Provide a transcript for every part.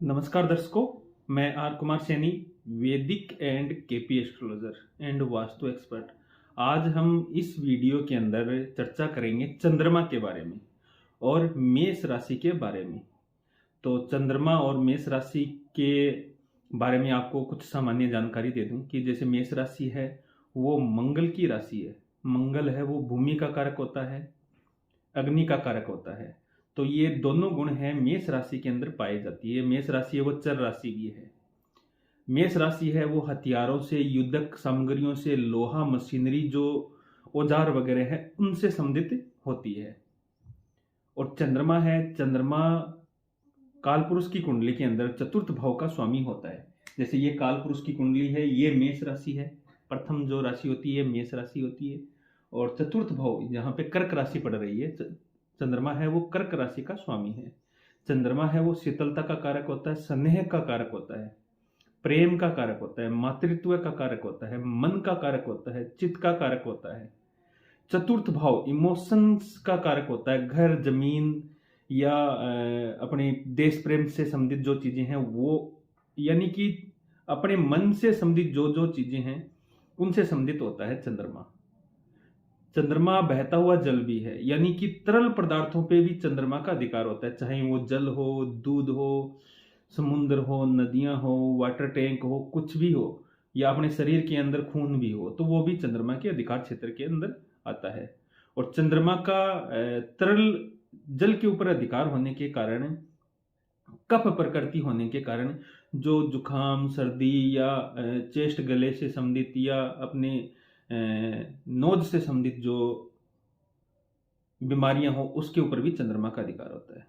नमस्कार दर्शकों, मैं आर कुमार सैनी, वैदिक and KP astrologer and vastu expert. आज हम इस वीडियो के अंदर चर्चा करेंगे चंद्रमा के बारे में और मेष राशि के बारे में। तो चंद्रमा और मेष राशि के बारे में आपको कुछ सामान्य जानकारी दे दूं कि जैसे मेष राशि है वो मंगल की राशि है। मंगल है वो भूमि का कारक होता है, अग्नि का कारक होता है। तो ये दोनों गुण हैं मेष राशि के अंदर पाई जाती है। मेष राशि है वो चर राशि भी है। मेष राशि है वो हथियारों से, युद्धक सामग्रियों से, लोहा मशीनरी जो औजार वगैरह है उनसे संबंधित होती है। और चंद्रमा है, चंद्रमा कालपुरुष की कुंडली के अंदर चतुर्थ भाव का स्वामी होता है। जैसे ये कालपुरुष की कुंडली है, ये मेष राशि है। प्रथम जो राशि होती है मेष राशि होती है और चतुर्थ भाव जहाँ पे कर्क राशि पड़ रही है, चंद्रमा है वो कर्क राशि का स्वामी है। चंद्रमा है वो शीतलता का कारक होता है, स्नेह का कारक होता है, प्रेम का कारक होता है, मातृत्व का कारक होता है, मन का कारक होता है, चित्त का कारक होता है। चतुर्थ भाव इमोशंस का कारक होता है, घर जमीन या अपने देश प्रेम से संबंधित जो चीजें हैं वो, यानी कि अपने मन से संबंधित जो जो चीजें हैं उनसे संबंधित होता है चंद्रमा। चंद्रमा बहता हुआ जल भी है, यानी कि तरल पदार्थों पे भी चंद्रमा का अधिकार होता है, चाहे वो जल हो, दूध हो, समुद्र हो, नदियां हो, वाटर टैंक हो, कुछ भी हो, या अपने शरीर के अंदर खून भी हो, तो वो भी चंद्रमा के अधिकार क्षेत्र के अंदर आता है। और चंद्रमा का तरल जल के ऊपर अधिकार होने के कारण, कफ प्रकृति होने के कारण, जो जुखाम सर्दी या चेस्ट गले से संबंधित या अपने नोज से संबंधित जो बीमारियां हो उसके ऊपर भी चंद्रमा का अधिकार होता है।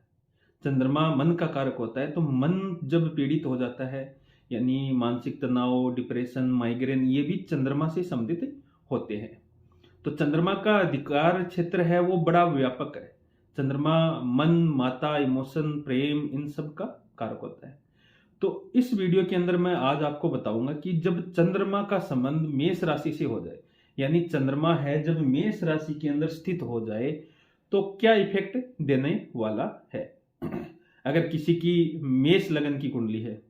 चंद्रमा मन का कारक होता है, तो मन जब पीड़ित हो जाता है, यानी मानसिक तनाव, डिप्रेशन, माइग्रेन, ये भी चंद्रमा से संबंधित होते हैं। तो चंद्रमा का अधिकार क्षेत्र है वो बड़ा व्यापक है। चंद्रमा मन, माता, इमोशन, प्रेम, इन सब का कारक होता है। तो इस वीडियो के अंदर मैं आज आपको बताऊंगा कि जब चंद्रमा का संबंध मेष राशि से हो जाए, यानी चंद्रमा है जब मेष राशि के अंदर स्थित हो जाए तो क्या इफेक्ट देने वाला है। अगर किसी की मेष लगन की कुंडली है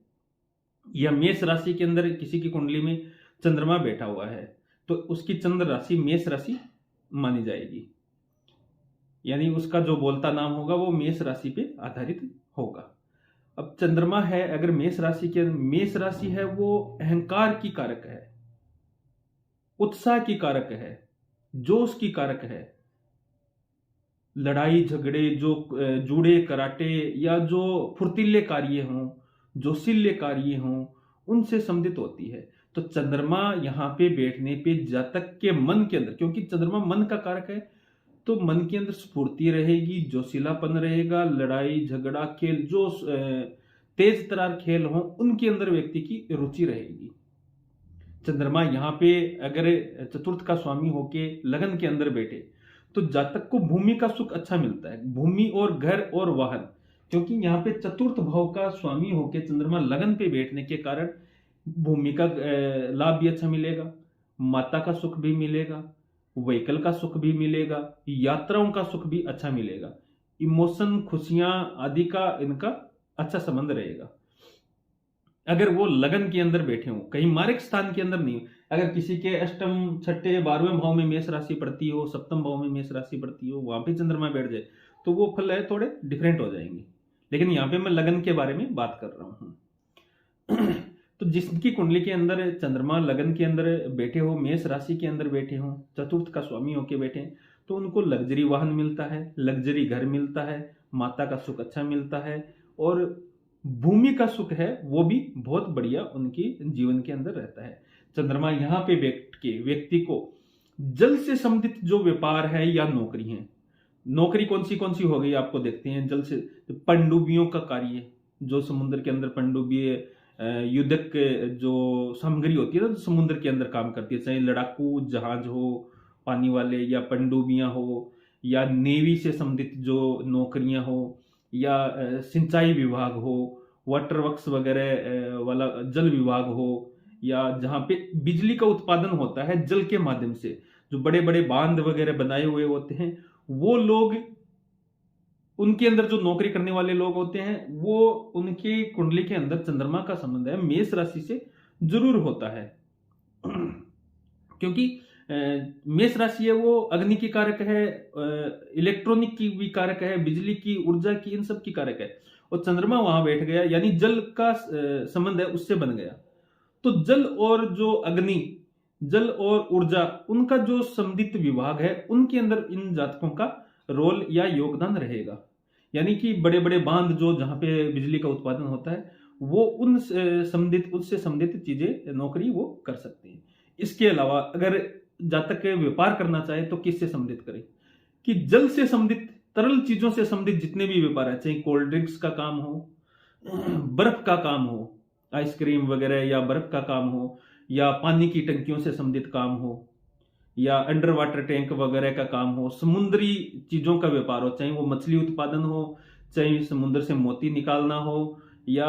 या मेष राशि के अंदर किसी की कुंडली में चंद्रमा बैठा हुआ है तो उसकी चंद्र राशि मेष राशि मानी जाएगी, यानी उसका जो बोलता नाम होगा वो मेष राशि पे आधारित होगा। अब चंद्रमा है अगर मेष राशि है वो अहंकार की कारक है, उत्साह की कारक है, जोश की कारक है। लड़ाई झगड़े, जो जूड़े कराटे या जो फुर्तीले कार्य हों, जोशीले कार्य हों, उनसे संबंधित होती है। तो चंद्रमा यहाँ पे बैठने पे जातक के मन के अंदर, क्योंकि चंद्रमा मन का कारक है, तो मन के अंदर स्फूर्ति रहेगी, जोशीलापन रहेगा, लड़ाई झगड़ा खेल, जो तेज तरार खेल हों उनके अंदर व्यक्ति की रुचि रहेगी। चंद्रमा यहाँ पे अगर चतुर्थ का स्वामी होके लगन के अंदर बैठे तो जातक को भूमि का सुख अच्छा मिलता है, भूमि और घर और वाहन, क्योंकि यहाँ पे चतुर्थ भाव का स्वामी होके चंद्रमा लगन पे बैठने के कारण भूमि का लाभ भी अच्छा मिलेगा, माता का सुख भी मिलेगा, व्हीकल का सुख भी मिलेगा, यात्राओं का सुख भी अच्छा मिलेगा, इमोशन, खुशियां आदि का इनका अच्छा संबंध रहेगा। अगर वो लगन के अंदर बैठे हो, कहीं मार्ग स्थान के अंदर नहीं, अगर किसी के अष्टम, छठे, 12वें भाव में मेष राशि पड़ती हो, सप्तम भाव में मेष राशि पड़ती हो, वहां पे चंद्रमा बैठ जाए तो वो फल है थोड़े डिफरेंट हो जाएंगे। लेकिन यहाँ पे मैं लगन के बारे में बात कर रहा हूँ। तो जिसकी कुंडली के अंदर चंद्रमा लगन के अंदर बैठे हो, मेष राशि के अंदर बैठे हो, चतुर्थ का स्वामी होके बैठे, तो उनको लग्जरी वाहन मिलता है, लग्जरी घर मिलता है, माता का सुख अच्छा मिलता है, और भूमि का सुख है वो भी बहुत बढ़िया उनकी जीवन के अंदर रहता है। चंद्रमा यहाँ पे बैठ के व्यक्ति को जल से संबंधित जो व्यापार है या नौकरी है, नौकरी कौन सी हो गई आपको देखते हैं, जल से पनडुब्बियों का कार्य, जो समुद्र के अंदर पनडुब्बी युद्धक जो सामग्री होती है ना, समुद्र के अंदर काम करती है, चाहे लड़ाकू जहाज हो पानी वाले, या पनडुब्बियां हो, या नेवी से संबंधित जो नौकरियां हो, या सिंचाई विभाग हो, वाटर वर्क्स वगैरह वाला जल विभाग हो, या जहाँ पे बिजली का उत्पादन होता है जल के माध्यम से, जो बड़े बड़े बांध वगैरह बनाए हुए होते हैं, वो लोग उनके अंदर जो नौकरी करने वाले लोग होते हैं वो उनकी कुंडली के अंदर चंद्रमा का संबंध है मेष राशि से जरूर होता है। क्योंकि मेष राशि है वो अग्नि की कारक है, इलेक्ट्रॉनिक की भी कारक है, बिजली की, ऊर्जा की, इन सब की कारक है। और चंद्रमा वहां बैठ गया यानी जल का संबंध है उससे बन गया। तो जल और जो अग्नि, जल और ऊर्जा, उनका जो संबंधित विभाग है उनके अंदर इन जातकों का रोल या योगदान रहेगा। यानी कि बड़े बड़े बांध जो जहां पे बिजली का उत्पादन होता है वो उन संबंधित, उससे संबंधित चीजें, नौकरी वो कर सकते हैं। इसके अलावा अगर जातक व्यापार करना चाहे तो किससे संबंधित करें कि जल से संबंधित, तरल चीजों से संबंधित जितने भी व्यापार है, चाहे कोल्ड ड्रिंक्स का काम हो, बर्फ का काम हो, आइसक्रीम वगैरह, या बर्फ का काम हो, या पानी की टंकियों से संबंधित काम हो, या अंडर वाटर टैंक वगैरह का काम हो, समुद्री चीजों का व्यापार हो, चाहे वो मछली उत्पादन हो, चाहे समुद्र से मोती निकालना हो, या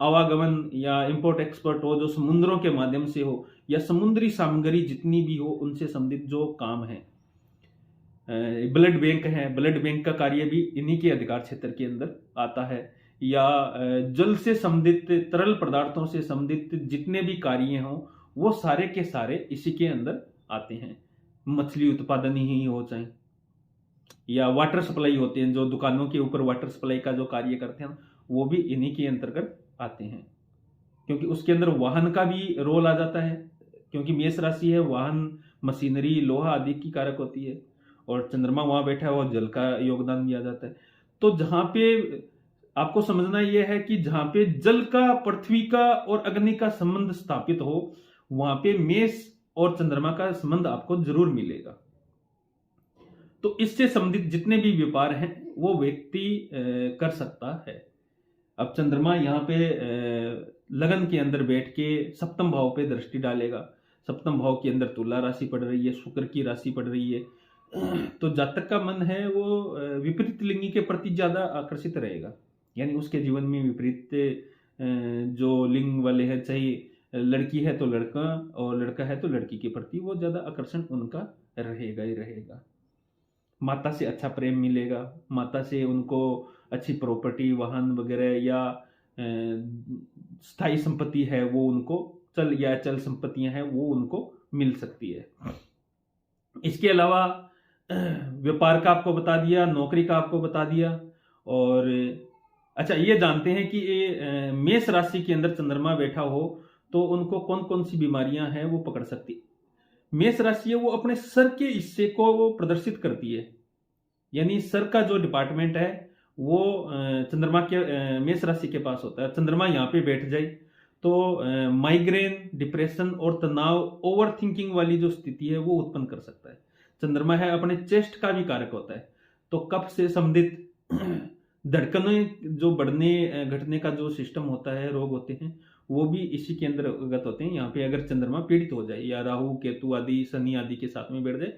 आवागमन या इंपोर्ट एक्सपोर्ट हो जो समुद्रों के माध्यम से हो, या समुद्री सामग्री जितनी भी हो उनसे संबंधित जो काम है। ब्लड बैंक है, ब्लड बैंक का कार्य भी इन्हीं के अधिकार क्षेत्र के अंदर आता है। या जल से संबंधित, तरल पदार्थों से संबंधित जितने भी कार्य हों वो सारे के सारे इसी के अंदर आते हैं। मछली उत्पादन ही हो, चाहे या वाटर सप्लाई होते हैं, जो दुकानों के ऊपर वाटर सप्लाई का जो कार्य करते हैं वो भी इन्हीं के अंतर्गत आते हैं। क्योंकि उसके अंदर वाहन का भी रोल आ जाता है, क्योंकि मेष राशि है, वाहन, मशीनरी, लोहा आदि की कारक होती है, और चंद्रमा वहां बैठा है और जल का योगदान भी आ जाता है। तो जहां पे आपको समझना यह है कि जहां पे जल का, पृथ्वी का और अग्नि का संबंध स्थापित हो वहां पे मेष और चंद्रमा का संबंध आपको जरूर मिलेगा। तो इससे संबंधित जितने भी व्यापार हैं वो व्यक्ति कर सकता है। अब चंद्रमा यहाँ पे लगन के अंदर बैठ के सप्तम भाव पे दृष्टि डालेगा। सप्तम भाव के अंदर तुला राशि पड़ रही है, शुक्र की राशि पड़ रही है, तो जातक का मन है वो विपरीत लिंगी के प्रति ज्यादा आकर्षित रहेगा। यानी उसके जीवन में विपरीत जो लिंग वाले हैं, चाहे लड़की है तो लड़का और लड़का है तो लड़की के प्रति वो ज्यादा आकर्षण उनका रहेगा ही रहेगा। माता से अच्छा प्रेम मिलेगा, माता से उनको अच्छी प्रॉपर्टी, वाहन वगैरह या स्थायी संपत्ति है वो उनको, चल या चल संपत्तियां हैं वो उनको मिल सकती है। इसके अलावा व्यापार का आपको बता दिया, नौकरी का आपको बता दिया। और अच्छा, ये जानते हैं कि ये मेष राशि के अंदर चंद्रमा बैठा हो तो उनको कौन कौन सी बीमारियां हैं वो पकड़ सकती। मेष राशि है वो अपने सर के हिस्से को वो प्रदर्शित करती है। यानी सर का जो डिपार्टमेंट है वो चंद्रमा के, मेष राशि के पास होता है। चंद्रमा यहाँ पे बैठ जाए तो माइग्रेन, डिप्रेशन और तनाव, ओवर थिंकिंग वाली जो स्थिति है वो उत्पन्न कर सकता है। चंद्रमा है अपने चेस्ट का भी कारक होता है, तो कफ से संबंधित धड़कनें जो बढ़ने घटने का जो सिस्टम होता है, रोग होते हैं, वो भी इसी के अंतर्गत होते हैं। यहाँ पे अगर चंद्रमा पीड़ित हो जाए या राहु, केतु आदि, शनि आदि के साथ में बैठ जाए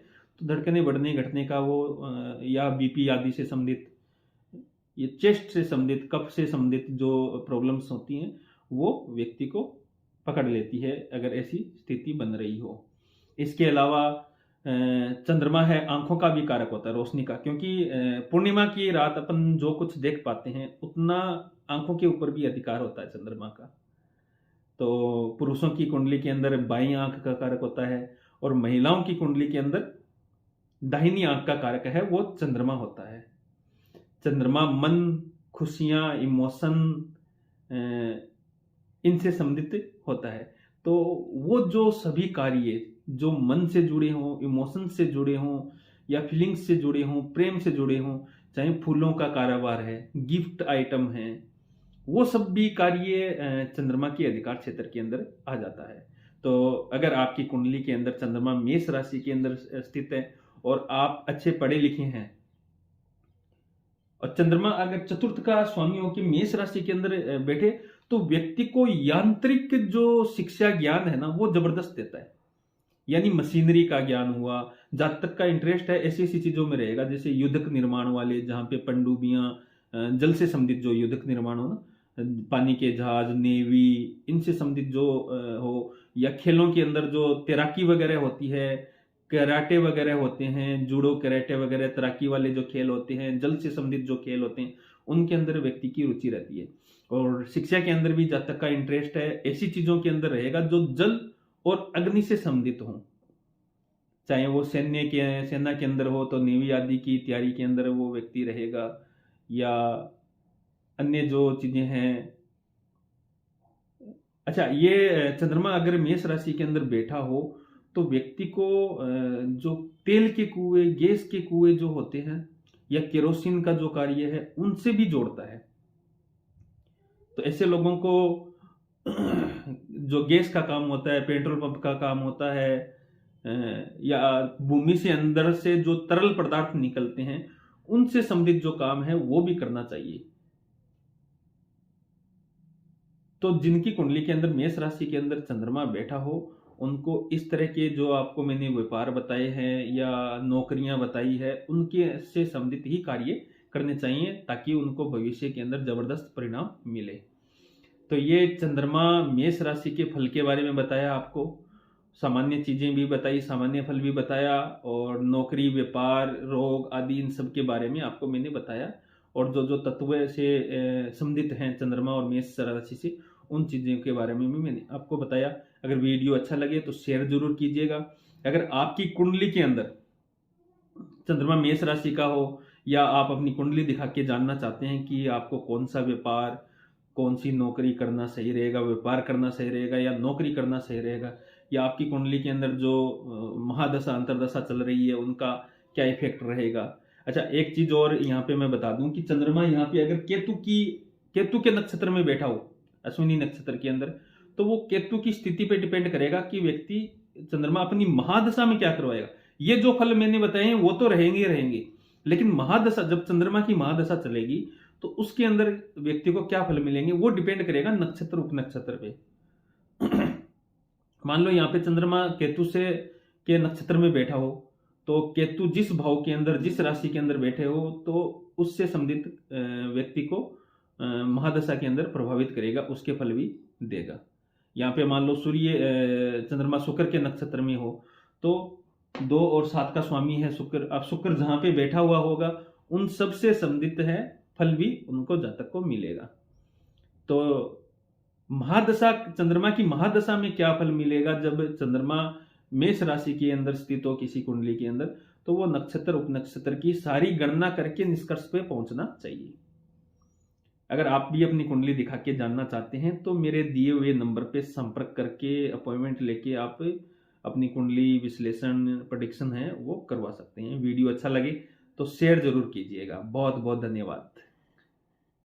तो धड़कनें बढ़ने घटने का वो, या बीपी आदि से संबंधित, ये चेस्ट से संबंधित, कफ से संबंधित जो प्रॉब्लम्स होती हैं वो व्यक्ति को पकड़ लेती है अगर ऐसी स्थिति बन रही हो। इसके अलावा चंद्रमा है आंखों का भी कारक होता है, रोशनी का, क्योंकि पूर्णिमा की रात अपन जो कुछ देख पाते हैं उतना आंखों के ऊपर भी अधिकार होता है चंद्रमा का। तो पुरुषों की कुंडली के अंदर बाईं आंख का कारक होता है और महिलाओं की कुंडली के अंदर दाहिनी आंख का कारक है वो चंद्रमा होता है। चंद्रमा मन, खुशियां, इमोशन, इनसे संबंधित होता है। तो वो जो सभी कार्य जो मन से जुड़े हों, इमोशन से जुड़े हों, या फीलिंग्स से जुड़े हों, प्रेम से जुड़े हों, चाहे फूलों का कारोबार है, गिफ्ट आइटम है, वो सब भी कार्य चंद्रमा के अधिकार क्षेत्र के अंदर आ जाता है। तो अगर आपकी कुंडली के अंदर चंद्रमा मेष राशि के अंदर स्थित है और आप अच्छे पढ़े लिखे हैं, और चंद्रमा अगर चतुर्थ का स्वामी होकर मेष राशि के अंदर बैठे तो व्यक्ति को यांत्रिक जो शिक्षा ज्ञान है ना वो जबरदस्त देता है। यानी मशीनरी का ज्ञान हुआ, जातक का इंटरेस्ट है ऐसी ऐसी चीजों में रहेगा, जैसे युद्धक निर्माण वाले, जहां पे पनडुब्बियां, जल से संबंधित जो युद्धक निर्माण हो ना, पानी के जहाज, नेवी, इनसे संबंधित जो हो, या खेलों के अंदर जो तैराकी वगैरह होती है, कराटे वगैरह होते हैं, जूडो कराटे वगैरह तैराकी वाले जो खेल होते हैं, जल से संबंधित जो खेल होते हैं, उनके अंदर व्यक्ति की रुचि रहती है। और शिक्षा के अंदर भी जब तक का इंटरेस्ट है, ऐसी चीजों के अंदर रहेगा जो जल और अग्नि से संबंधित हो। चाहे वो सेना के अंदर हो तो नेवी आदि की तैयारी के अंदर वो व्यक्ति रहेगा, या अन्य जो चीजें हैं। अच्छा, ये चंद्रमा अगर मेष राशि के अंदर बैठा हो तो व्यक्ति को जो तेल के कुएं, गैस के कुएं जो होते हैं, या केरोसिन का जो कार्य है, उनसे भी जोड़ता है। तो ऐसे लोगों को जो गैस का काम होता है, पेट्रोल पंप का काम होता है, या भूमि से अंदर से जो तरल पदार्थ निकलते हैं, उनसे संबंधित जो काम है वो भी करना चाहिए। तो जिनकी कुंडली के अंदर मेष राशि के अंदर चंद्रमा बैठा हो, उनको इस तरह के जो आपको मैंने व्यापार बताए हैं या नौकरियां बताई है, उनके से संबंधित ही कार्य करने चाहिए, ताकि उनको भविष्य के अंदर जबरदस्त परिणाम मिले। तो ये चंद्रमा मेष राशि के फल के बारे में बताया आपको, सामान्य चीजें भी बताई, सामान्य फल भी बताया, और नौकरी, व्यापार, रोग आदि इन सब के बारे में आपको मैंने बताया। और जो जो तत्व से संबंधित हैं चंद्रमा और मेष राशि से, उन चीजों के बारे में भी मैंने आपको बताया। अगर वीडियो अच्छा लगे तो शेयर जरूर कीजिएगा। अगर आपकी कुंडली के अंदर चंद्रमा मेष राशि का हो, या आप अपनी कुंडली दिखा के जानना चाहते हैं कि आपको कौन सा व्यापार, कौन सी नौकरी करना सही रहेगा, व्यापार करना सही रहेगा या नौकरी करना सही रहेगा, या आपकी कुंडली के अंदर जो महादशा अंतरदशा चल रही है उनका क्या इफेक्ट रहेगा। अच्छा, एक चीज और यहाँ पे मैं बता दूं कि चंद्रमा यहाँ पे अगर केतु के नक्षत्र में बैठा हो, अश्विनी नक्षत्र के अंदर, तो वो केतु की स्थिति पे डिपेंड करेगा कि व्यक्ति चंद्रमा अपनी महादशा में क्या करवाएगा। ये जो फल मैंने बताए हैं वो तो रहेंगे रहेंगे, लेकिन महादशा, जब चंद्रमा की महादशा चलेगी तो उसके अंदर व्यक्ति को क्या फल मिलेंगे वो डिपेंड करेगा नक्षत्र उपनक्षत्र पे। मान लो यहाँ पे चंद्रमा केतु से के नक्षत्र में बैठा हो, तो केतु जिस भाव के अंदर, जिस राशि के अंदर बैठे हो, तो उससे संबंधित व्यक्ति को महादशा के अंदर प्रभावित करेगा, उसके फल भी देगा। यहाँ पे मान लो सूर्य चंद्रमा शुक्र के नक्षत्र में हो, तो 2 और 7 का स्वामी है शुक्र। अब शुक्र जहां पे बैठा हुआ होगा उन सब से संबंधित है, फल भी उनको जातक को मिलेगा। तो महादशा, चंद्रमा की महादशा में क्या फल मिलेगा, जब चंद्रमा मेष राशि के अंदर स्थित हो किसी कुंडली के अंदर, तो वो नक्षत्र उपनक्षत्र की सारी गणना करके निष्कर्ष पे पहुंचना चाहिए। अगर आप भी अपनी कुंडली दिखा के जानना चाहते हैं तो मेरे दिए हुए नंबर पे संपर्क करके अपॉइंटमेंट लेके आप अपनी कुंडली विश्लेषण, प्रेडिक्शन है वो करवा सकते हैं। वीडियो अच्छा लगे तो शेयर जरूर कीजिएगा। बहुत बहुत धन्यवाद।